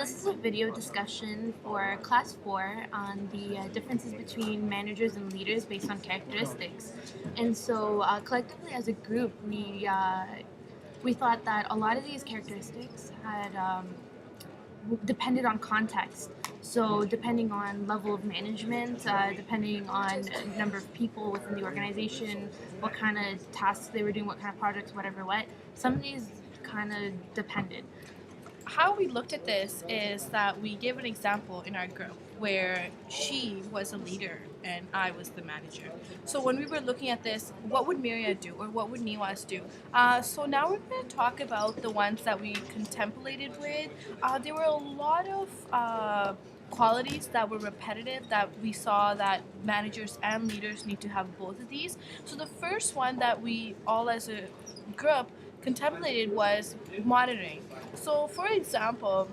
This is a video discussion for Class 4 on the differences between managers and leaders based on characteristics. And so, collectively as a group, we thought that a lot of these characteristics had depended on context. So, depending on level of management, depending on number of people within the organization, what kind of tasks they were doing, what kind of projects, whatever, some of these kind of depended. How we looked at this is that we gave an example in our group where she was a leader and I was the manager. So when we were looking at this, what would Mehria do or what would Niwazk do? So now we're going to talk about the ones that we contemplated with. There were a lot of qualities that were repetitive that we saw that managers and leaders need to have both of these. So the first one that we all as a group contemplated was monitoring. So for example,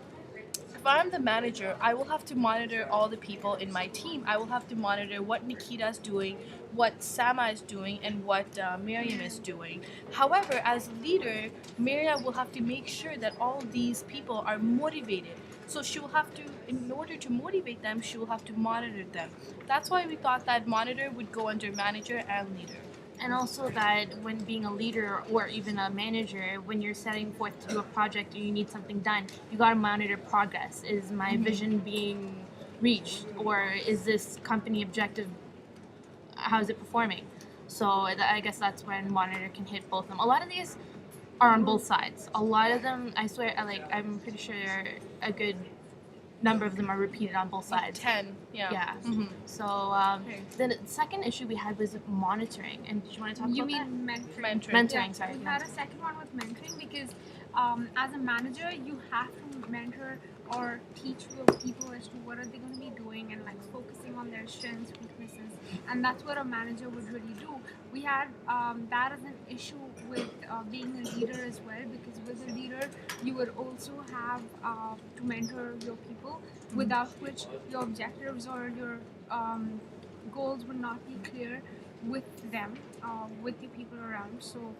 if I'm the manager, I will have to monitor all the people in my team. I will have to monitor what Nikita is doing, what Sama is doing, and what Marium is doing. However, as a leader, Mehria will have to make sure that all these people are motivated. So she will have to, in order to motivate them, she will have to monitor them. That's why we thought that monitor would go under manager and leader. And also that when being a leader or even a manager, when you're setting forth to do a project or you need something done, you got to monitor progress. Is my vision being reached, or is this company objective, how is it performing? So I guess that's when monitor can hit both of them. A lot of these are on both sides. A lot of them, I swear, I'm pretty sure a good number of them are repeated on both sides. 10, yeah. Yeah. So the second issue we had was monitoring. And did you want to talk You about that? mean mentoring? Mentoring, Yeah, sorry. we had a second one with mentoring because as a manager, you have to mentor or teach your people as to what are they going to be doing and like focusing on their strengths, weaknesses, and that's what a manager would really do. We had that as an issue with being a leader as well, because with a leader, you would also have to mentor your people, without which your objectives or your goals would not be clear with them, with the people around. So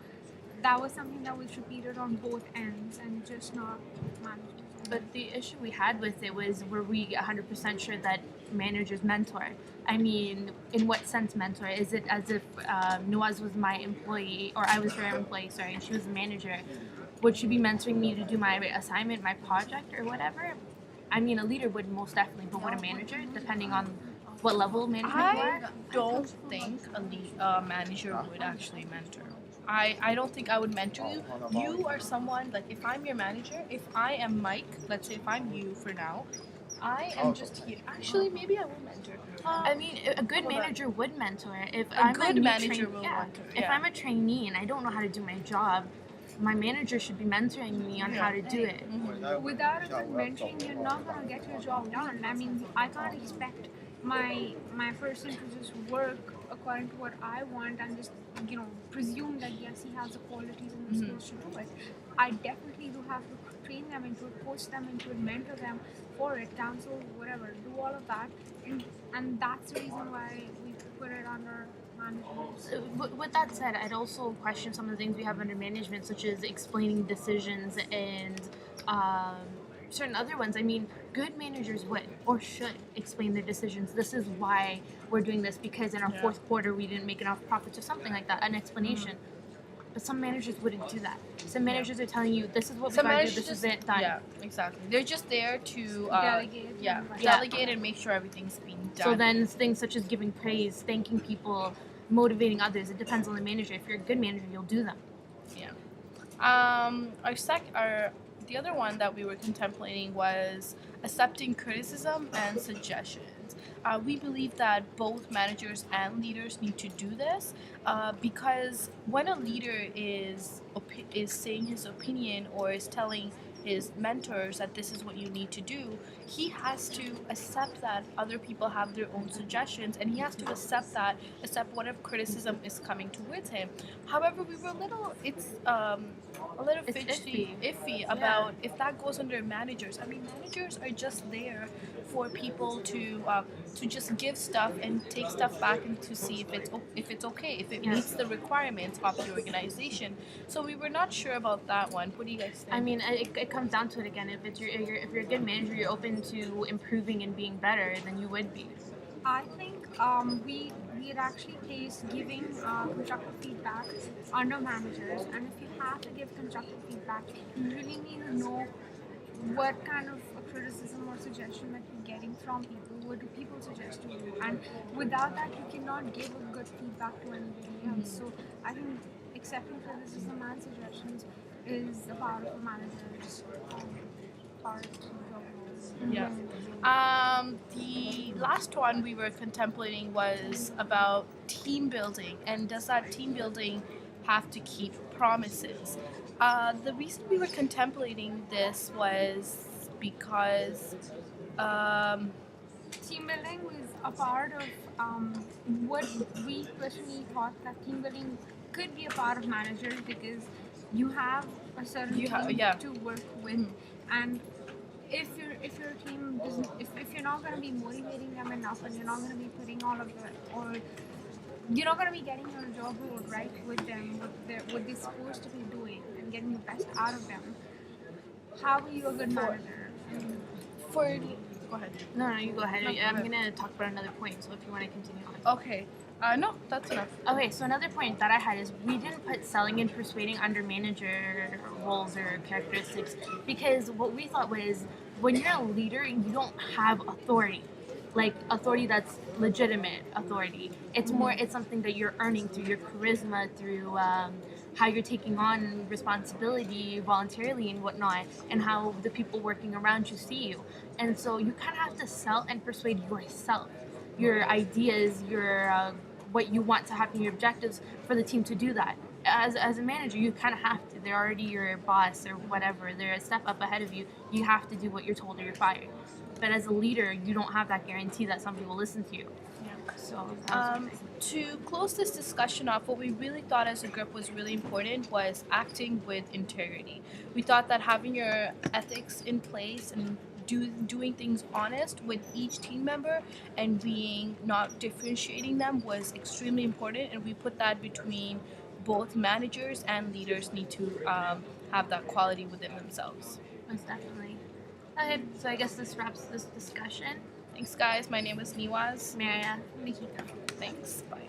that was something that was repeated on both ends and just not managers. But the issue we had with it was, were we 100% sure that managers mentor? I mean, in what sense mentor? Is it as if Niwazk was my employee, or I was her employee, sorry, and she was the manager? Would she be mentoring me to do my assignment, my project, or whatever? I mean, a leader would most definitely, but would a manager, depending on what level of management you I are? don't think a manager would actually mentor. I don't think I would mentor you. You are someone, like if I'm your manager, if I am Mike, let's say if I'm you for now, I am just here. Actually, maybe I will mentor. I mean, a good manager would mentor. If A I'm good new manager will mentor, If yeah. I'm a trainee and I don't know how to do my job, my manager should be mentoring me on how to do it. Without a good mentoring, you're not going to get your job done. I mean, I can't expect my person to just work according to what I want and just presume that yes, he has the qualities and the skills to do it. I definitely do have to train them into it, coach them into it, mentor them for it, counsel, whatever, do all of that, and that's the reason why we put it under management. With that said, I'd also question some of the things we have under management, such as explaining decisions and certain other ones. I mean, good managers would or should explain their decisions. This is why we're doing this, because in our fourth quarter we didn't make enough profits or something like that, an explanation. But some managers wouldn't do that. Some managers are telling you, this is what we gotta do, this is it, done. Yeah, exactly. They're just there to Delegate. Yeah, and, like, delegate and make sure everything's being done. So then things such as giving praise, thanking people, motivating others, it depends on the manager. If you're a good manager, you'll do them. Yeah. The other one that we were contemplating was accepting criticism and suggestions. We believe that both managers and leaders need to do this because when a leader is saying his opinion or is telling his mentors that this is what you need to do, he has to accept that other people have their own suggestions, and he has to accept whatever criticism is coming towards him. However, we were a little iffy about if that goes under managers. I mean, managers are just there for people to just give stuff and take stuff back and to see if it's okay, if it meets the requirements of the organization. So we were not sure about that one. What do you guys think? I mean, it it comes down to it again. If you're a good manager, you're open to improving and being better, then you would be. I think we had actually placed giving constructive feedback under managers, and if you have to give constructive feedback, you really need to know what kind of a criticism or suggestion that you're getting from people. What do people suggest to you? And without that, you cannot give a good feedback to anybody else. So I think accepting criticism and suggestions is a part of a manager's part of the job. Yeah. The last one we were contemplating was about team building, and does that team building have to keep promises? The reason we were contemplating this was because Team building was a part of what we personally thought that team building could be a part of managers, because you have a certain team to work with, and if your team doesn't, if you're not going to be motivating them enough, and you're not going to be putting all of the, or you're not going to be getting on a job role right with them, what they're supposed to be doing, and getting the best out of them, how are you a good manager? Go ahead. No, you go ahead. No, go I'm ahead. gonna talk about another point. So if you want to continue on. Okay. No, that's enough. Okay, so another point that I had is we didn't put selling and persuading under manager roles or characteristics, because what we thought was when you're a leader, you don't have authority, like authority that's legitimate authority. It's more, it's something that you're earning through your charisma, through how you're taking on responsibility voluntarily and whatnot, and how the people working around you see you. And so you kind of have to sell and persuade yourself, your ideas, your what you want to happen, your objectives for the team to do that. As a manager, you kind of have to. They're already your boss or whatever. They're a step up ahead of you. You have to do what you're told or you're fired. But as a leader, you don't have that guarantee that somebody will listen to you. Yeah. So To close this discussion off, what we really thought as a group was really important was acting with integrity. We thought that having your ethics in place and doing things honest with each team member and being not differentiating them was extremely important, and we put that between both managers and leaders need to have that quality within themselves. most definitely. Okay, so I guess this wraps this discussion. Thanks, guys. My name is Niwazk. Mehria. Nikhita. Thanks. Bye.